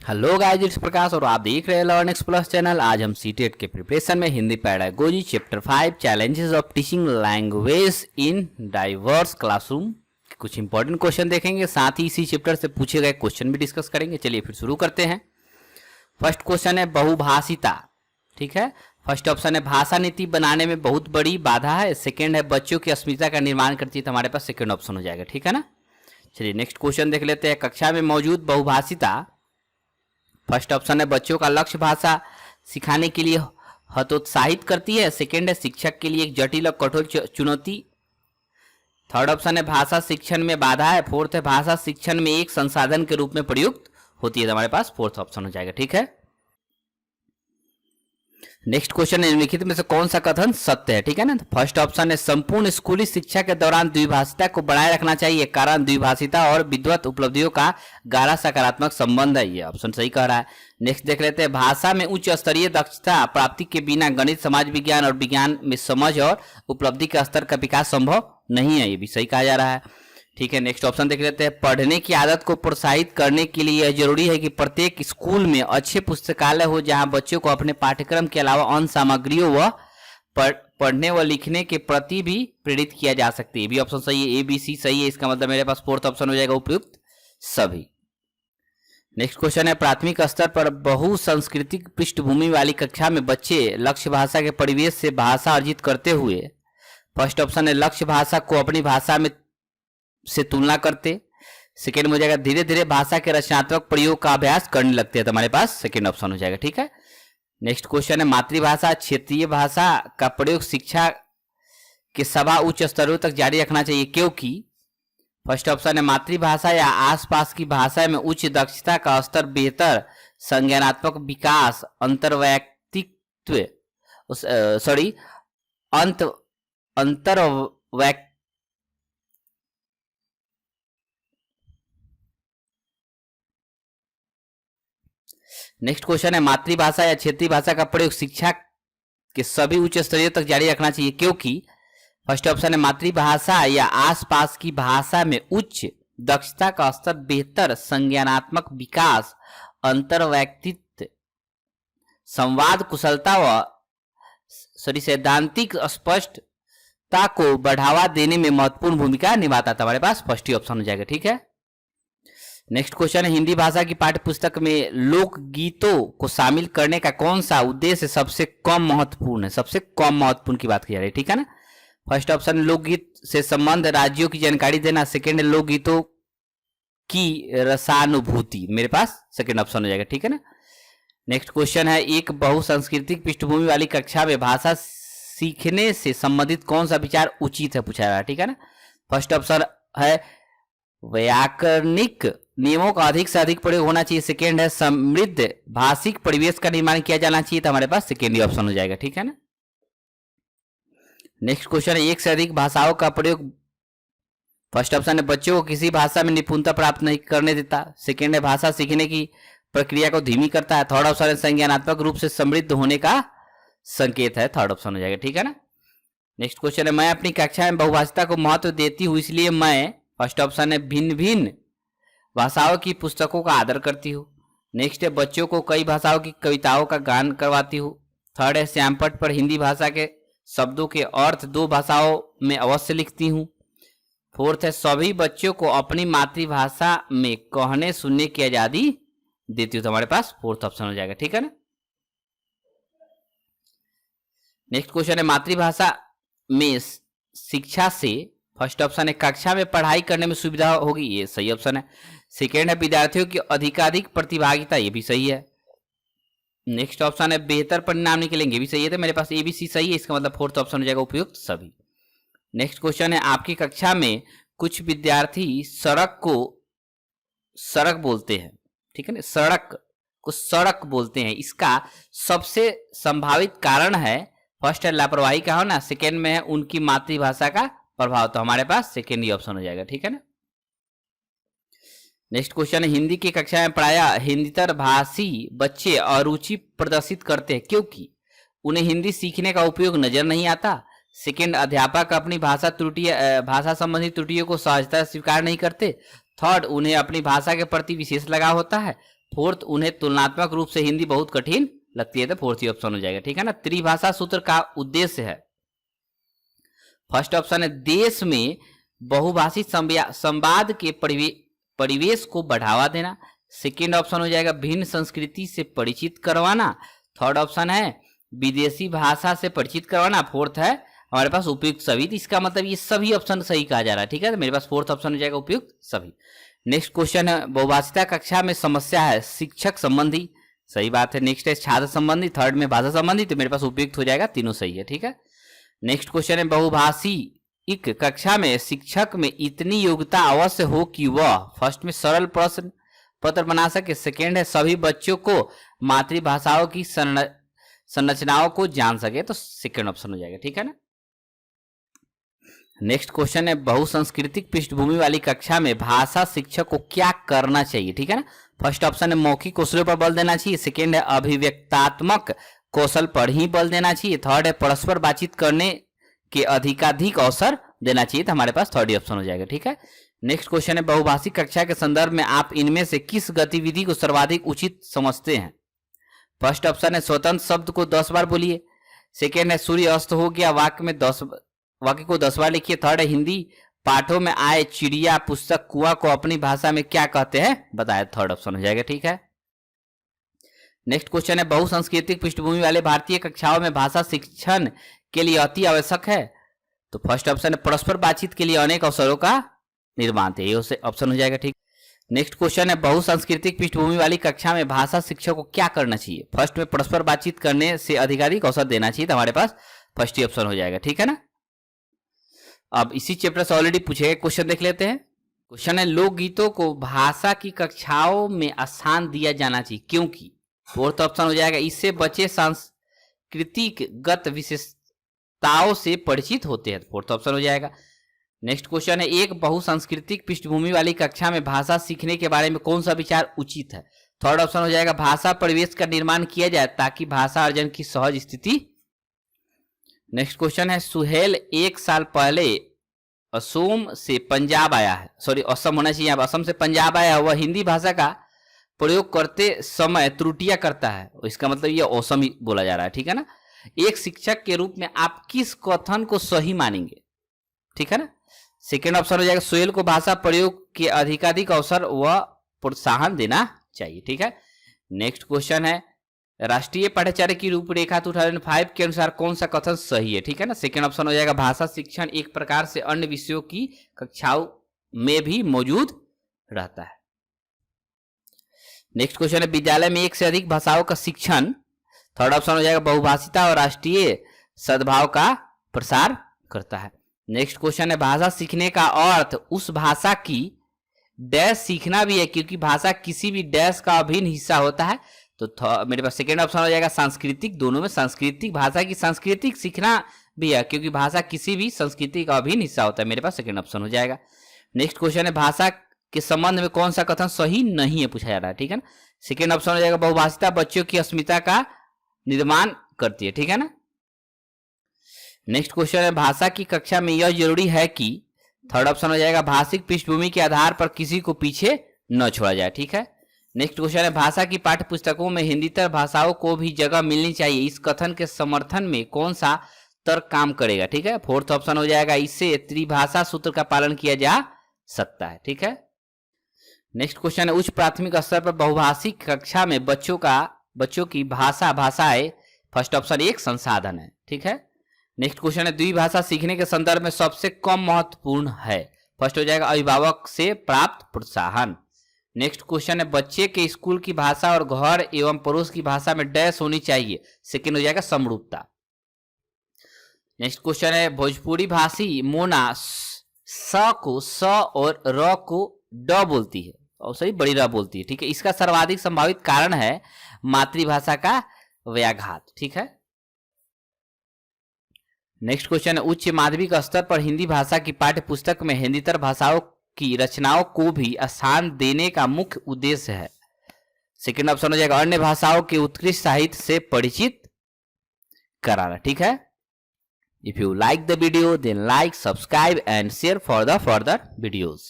Hello guys, it's प्रकाश और आप देख रहे हैं लर्निंग्स प्लस चैनल। आज हम सीटेट के प्रिपरेशन में Hindi pedagogy chapter 5 challenges of teaching language in diverse classroom कुछ इंपॉर्टेंट क्वेश्चन देखेंगे, साथ ही इसी चैप्टर से पूछे गए क्वेश्चन भी डिस्कस करेंगे। चलिए फिर शुरू करते हैं। फर्स्ट क्वेश्चन है बहुभाषिता। ठीक है, फर्स्ट ऑप्शन है भाषा नीति बनाने में बहुत बड़ी बाधा है। सेकेंड है बच्चों की अस्मिता का निर्माण करती है, तो हमारे पास सेकेंड ऑप्शन हो जाएगा। ठीक है ना। चलिए नेक्स्ट क्वेश्चन देख लेते हैं। कक्षा में मौजूद बहुभाषिता, फर्स्ट ऑप्शन है बच्चों का लक्ष्य भाषा सिखाने के लिए हतोत्साहित करती है। सेकेंड है शिक्षक के लिए एक जटिल और कठोर चुनौती। थर्ड ऑप्शन है भाषा शिक्षण में बाधा है। फोर्थ है भाषा शिक्षण में एक संसाधन के रूप में प्रयुक्त होती है, तो हमारे पास फोर्थ ऑप्शन हो जाएगा। ठीक है। नेक्स्ट क्वेश्चन है निम्नलिखित में से कौन सा कथन सत्य है। ठीक है ना। फर्स्ट ऑप्शन है संपूर्ण स्कूली शिक्षा के दौरान द्विभाषिता को बनाए रखना चाहिए, कारण द्विभाषिता और विद्वत उपलब्धियों का गहरा सकारात्मक संबंध है। ये ऑप्शन सही कह रहा है। नेक्स्ट देख लेते हैं भाषा में उच्च स्तरीय दक्षता प्राप्ति के बिना गणित, समाज विज्ञान और विज्ञान में समझ और उपलब्धि का स्तर का विकास संभव नहीं है। ये भी सही कहा जा रहा है। ठीक है। नेक्स्ट ऑप्शन देख लेते हैं पढ़ने की आदत को प्रोत्साहित करने के लिए यह जरूरी है कि प्रत्येक स्कूल में अच्छे पुस्तकालय हो, जहां बच्चों को अपने पाठ्यक्रम के अलावा अन्य सामग्रियों व पढ़ने व लिखने के प्रति भी प्रेरित किया जा सकता है। ये भी ऑप्शन सही है। ए बी सी सही है। इसका मतलब मेरे पास फोर्थ ऑप्शन हो जाएगा उपयुक्त सभी। नेक्स्ट क्वेश्चन है प्राथमिक स्तर पर बहुसांस्कृतिक पृष्ठभूमि वाली कक्षा में बच्चे लक्ष्य भाषा के परिवेश से भाषा अर्जित करते हुए, फर्स्ट ऑप्शन है लक्ष्य भाषा को अपनी भाषा में से तुलना करते। सेकेंड में हो जाएगा धीरे धीरे भाषा के रचनात्मक प्रयोग का अभ्यास करने लगते हैं, तो हमारे पास सेकेंड ऑप्शन हो जाएगा। ठीक है। नेक्स्ट क्वेश्चन है मातृभाषा क्षेत्रीय भाषा का प्रयोग शिक्षा के सभा उच्च स्तरों तक जारी रखना चाहिए, क्योंकि फर्स्ट ऑप्शन है मातृभाषा या आसपास की भाषा में उच्च दक्षता का स्तर, बेहतर संज्ञानात्मक विकास, अंतर्वैयक्तित्व अंतर्वैयक्तिक नेक्स्ट क्वेश्चन है मातृभाषा या क्षेत्रीय भाषा का प्रयोग शिक्षा के सभी उच्च स्तरीय तक जारी रखना चाहिए, क्योंकि फर्स्ट ऑप्शन है मातृभाषा या आसपास की भाषा में उच्च दक्षता का स्तर, बेहतर संज्ञानात्मक विकास, अंतर्वैयक्तित्व संवाद कुशलता व सैद्धांतिक स्पष्टता को बढ़ावा देने में महत्वपूर्ण भूमिका निभाता था। हमारे पास फर्स्ट ही ऑप्शन हो जाएगा। ठीक है। नेक्स्ट क्वेश्चन है हिंदी भाषा की पाठ्यपुस्तक में लोकगीतों को शामिल करने का कौन सा उद्देश्य सबसे कम महत्वपूर्ण है। सबसे कम महत्वपूर्ण की बात की जा रही है। ठीक है ना। फर्स्ट ऑप्शन लोकगीत से संबंध राज्यों की जानकारी देना। सेकेंड है लोकगीतों की रसानुभूति, मेरे पास सेकेंड ऑप्शन हो जाएगा। ठीक है ना। नेक्स्ट क्वेश्चन है एक बहुसांस्कृतिक पृष्ठभूमि वाली कक्षा में भाषा सीखने से संबंधित कौन सा विचार उचित है, पूछा जा रहा है। ठीक है ना। फर्स्ट ऑप्शन है व्याकरणिक नियमों का अधिक से अधिक प्रयोग होना चाहिए। सेकेंड है समृद्ध भाषिक परिवेश का निर्माण किया जाना चाहिए, तो हमारे पास सेकेंड ही ऑप्शन हो जाएगा। ठीक है ना। नेक्स्ट क्वेश्चन है एक से अधिक भाषाओं का प्रयोग, फर्स्ट ऑप्शन है बच्चों को किसी भाषा में निपुणता प्राप्त नहीं करने देता। सेकेंड है भाषा सीखने की प्रक्रिया को धीमी करता है। थर्ड ऑप्शन है संज्ञानात्मक रूप से समृद्ध होने का संकेत है, थर्ड ऑप्शन हो जाएगा। ठीक है ना। नेक्स्ट क्वेश्चन है मैं अपनी कक्षा में बहुभाषिता को महत्व देती हूँ, इसलिए मैं, फर्स्ट ऑप्शन है भिन्न भिन्न भाषाओं की पुस्तकों का आदर करती हूँ। नेक्स्ट है बच्चों को कई भाषाओं की कविताओं का गान करवाती हूँ। थर्ड है श्यामपट्ट पर हिंदी भाषा के शब्दों के अर्थ दो भाषाओं में अवश्य लिखती हूँ। फोर्थ है सभी बच्चों को अपनी मातृभाषा में कहने सुनने की आजादी देती हूँ, तो हमारे पास फोर्थ ऑप्शन हो जाएगा। ठीक है ना। नेक्स्ट क्वेश्चन है मातृभाषा में शिक्षा से, फर्स्ट ऑप्शन है कक्षा में पढ़ाई करने में सुविधा होगी, ये सही ऑप्शन है। सेकेंड है विद्यार्थियों की अधिकाधिक प्रतिभागिता, ये भी सही है। नेक्स्ट ऑप्शन है बेहतर परिणाम निकलेंगे, भी सही है। तो मेरे पास ए बी सी सही है, इसका मतलब फोर्थ ऑप्शन हो जाएगा उपयुक्त सभी। नेक्स्ट क्वेश्चन है आपकी कक्षा में कुछ विद्यार्थी सड़क को सड़क बोलते हैं। ठीक है ना। सड़क को सड़क बोलते हैं, इसका सबसे संभावित कारण है, फर्स्ट है लापरवाही का होना, सेकेंड में है उनकी मातृभाषा का प्रभाव, तो हमारे पास सेकेंड ही ऑप्शन हो जाएगा। ठीक है ना। नेक्स्ट क्वेश्चन है हिंदी की कक्षा में पढ़ाया हिंदीतर भाषी बच्चे अरुचि प्रदर्शित करते हैं, क्योंकि उन्हें हिंदी सीखने का उपयोग नजर नहीं आता। सेकेंड अध्यापक अपनी भाषा संबंधी त्रुटियों को सहजता स्वीकार नहीं करते। थर्ड उन्हें अपनी भाषा के प्रति विशेष लगाव होता है। फोर्थ, उन्हें तुलनात्मक रूप से हिंदी बहुत कठिन लगती है, तो फोर्थ ही ऑप्शन हो जाएगा, ठीक है ना। त्रिभाषा सूत्र का उद्देश्य है, फर्स्ट ऑप्शन है देश में बहुभाषी संवाद के परिवेश को बढ़ावा देना। सेकेंड ऑप्शन हो जाएगा भिन्न संस्कृति से परिचित करवाना। थर्ड ऑप्शन है विदेशी भाषा से परिचित करवाना। फोर्थ है हमारे पास उपयुक्त सभी। तो इसका मतलब ये सभी ऑप्शन सही कहा जा रहा है, ठीक है। तो मेरे पास फोर्थ ऑप्शन हो जाएगा उपयुक्त सभी। नेक्स्ट क्वेश्चन है बहुभाषिता कक्षा में समस्या है शिक्षक संबंधी, सही बात है। नेक्स्ट है छात्र संबंधी, थर्ड में भाषा संबंधी, तो मेरे पास उपयुक्त हो जाएगा, तीनों सही है, ठीक है। नेक्स्ट क्वेश्चन है बहुभाषी एक कक्षा में शिक्षक में इतनी योग्यता अवश्य हो कि वह फर्स्ट में सरल प्रश्न पत्र बना सके। सेकेंड है सभी बच्चों को मातृभाषाओं की संरचनाओं को जान सके, तो सेकेंड ऑप्शन हो जाएगा, ठीक है ना। नेक्स्ट क्वेश्चन है बहुसांस्कृतिक पृष्ठभूमि वाली कक्षा में भाषा शिक्षक को क्या करना चाहिए, ठीक है ना। फर्स्ट ऑप्शन है मौखिक कौशलों पर बल देना चाहिए। सेकेंड है अभिव्यक्तात्मक कौशल पर ही बल देना चाहिए। थर्ड है परस्पर बातचीत करने के अधिकाधिक अवसर देना चाहिए, तो हमारे पास थर्ड ही ऑप्शन हो जाएगा, ठीक है। नेक्स्ट क्वेश्चन है बहुभाषिक कक्षा के संदर्भ में आप इनमें से किस गतिविधि को सर्वाधिक उचित समझते हैं। फर्स्ट ऑप्शन है स्वतंत्र शब्द को 10 बार बोलिए। सेकेंड है सूर्य अस्त हो गया वाक्य को 10 बार लिखिए। थर्ड है हिंदी पाठों में आए चिड़िया पुस्तक कुआं को अपनी भाषा में क्या कहते हैं बताए, थर्ड ऑप्शन हो जाएगा, ठीक है। नेक्स्ट क्वेश्चन है बहुसांस्कृतिक पृष्ठभूमि वाले भारतीय कक्षाओं में भाषा शिक्षण के लिए अति आवश्यक है। तो फर्स्ट ऑप्शन है परस्पर बातचीत के लिए अनेक अवसरों का निर्माण थे, ये ऑप्शन हो जाएगा, ठीक। नेक्स्ट क्वेश्चन है बहुसांस्कृतिक पृष्ठभूमि वाली कक्षा में भाषा शिक्षक को क्या करना चाहिए। फर्स्ट में परस्पर बातचीत करने से अधिकाधिक अवसर देना चाहिए, तो हमारे पास फर्स्ट ही ऑप्शन हो जाएगा, ठीक है ना। अब इसी चैप्टर से ऑलरेडी पूछे गए क्वेश्चन देख लेते हैं। क्वेश्चन है लोकगीतों को भाषा की कक्षाओं में स्थान दिया जाना चाहिए क्योंकि। फोर्थ ऑप्शन हो जाएगा इससे बच्चे सांस्कृतिक गत विशेषताओं से परिचित होते हैं, फोर्थ ऑप्शन हो जाएगा। नेक्स्ट क्वेश्चन है एक बहुसांस्कृतिक पृष्ठभूमि वाली कक्षा में भाषा सीखने के बारे में कौन सा विचार उचित है। थर्ड ऑप्शन हो जाएगा भाषा परिवेश का निर्माण किया जाए ताकि भाषा अर्जन की सहज स्थिति। नेक्स्ट क्वेश्चन है सुहेल 1 साल पहले असम से पंजाब आया है, सॉरी असम होना चाहिए, असम से पंजाब आया है। वह हिंदी भाषा का प्रयोग करते समय त्रुटियां करता है, इसका मतलब ये असम ही बोला जा रहा है, ठीक है ना। एक शिक्षक के रूप में आप किस कथन को सही मानेंगे, ठीक है ना। सेकेंड ऑप्शन हो जाएगा सुहेल को भाषा प्रयोग के अधिकाधिक अवसर व प्रोत्साहन देना चाहिए, ठीक है। नेक्स्ट क्वेश्चन है राष्ट्रीय पाठ्यचर्या की रूपरेखा 2005 के अनुसार कौन सा कथन सही है, ठीक है ना। सेकेंड ऑप्शन हो जाएगा भाषा शिक्षण एक प्रकार से अन्य विषयों की कक्षाओं में भी मौजूद रहता है। नेक्स्ट क्वेश्चन है विद्यालय में एक से अधिक भाषाओं का शिक्षण। थर्ड ऑप्शन हो जाएगा बहुभाषिता और राष्ट्रीय सद्भाव का प्रसार करता है। नेक्स्ट क्वेश्चन है भाषा सीखने का अर्थ उस भाषा की डैश सीखना भी है क्योंकि भाषा किसी भी डैश का अभिन्न हिस्सा होता है, तो मेरे पास सेकेंड ऑप्शन हो जाएगा सांस्कृतिक। दोनों में सांस्कृतिक भाषा की सांस्कृतिक सीखना भी है क्योंकि भाषा किसी भी संस्कृति का अभिन्न हिस्सा होता है, मेरे पास सेकेंड ऑप्शन हो जाएगा। नेक्स्ट क्वेश्चन है भाषा के संबंध में कौन सा कथन सही नहीं है पूछा जा रहा है, ठीक है ना। सेकेंड ऑप्शन हो जाएगा बहुभाषिता बच्चों की अस्मिता का निर्माण करती है, ठीक है ना। नेक्स्ट क्वेश्चन है भाषा की कक्षा में यह जरूरी है कि। थर्ड ऑप्शन हो जाएगा भाषिक पृष्ठभूमि के आधार पर किसी को पीछे न छोड़ा जाए, ठीक है। नेक्स्ट क्वेश्चन है भाषा की पाठ्य पुस्तकों में हिंदीतर भाषाओं को भी जगह मिलनी चाहिए, इस कथन के समर्थन में कौन सा तर्क काम करेगा, ठीक है। फोर्थ ऑप्शन हो जाएगा इससे त्रिभाषा सूत्र का पालन किया जा सकता है, ठीक है। नेक्स्ट क्वेश्चन है उच्च प्राथमिक स्तर पर बहुभाषिक कक्षा में बच्चों की भाषाएं फर्स्ट ऑप्शन एक संसाधन है, ठीक है। नेक्स्ट क्वेश्चन है द्विभाषा सीखने के संदर्भ में सबसे कम महत्वपूर्ण है। फर्स्ट हो जाएगा अभिभावक से प्राप्त प्रोत्साहन। नेक्स्ट क्वेश्चन है बच्चे के स्कूल की भाषा और घर एवं पड़ोस की भाषा में डैश होनी चाहिए, सेकेंड हो जाएगा समरूपता। नेक्स्ट क्वेश्चन है भोजपुरी भाषी मोना स को स और र को ड बोलती है और सही बड़ी र बोलती है, ठीक है। इसका सर्वाधिक संभावित कारण है मातृभाषा का व्याघात, ठीक है। नेक्स्ट क्वेश्चन है उच्च माध्यमिक स्तर पर हिंदी भाषा की पाठ्य पुस्तक में हिंदीतर भाषाओं की रचनाओं को भी स्थान देने का मुख्य उद्देश्य है। सेकेंड ऑप्शन हो जाएगा अन्य भाषाओं के उत्कृष्ट साहित्य से परिचित कराना, ठीक है। If you like the video then like, subscribe and share for the further videos.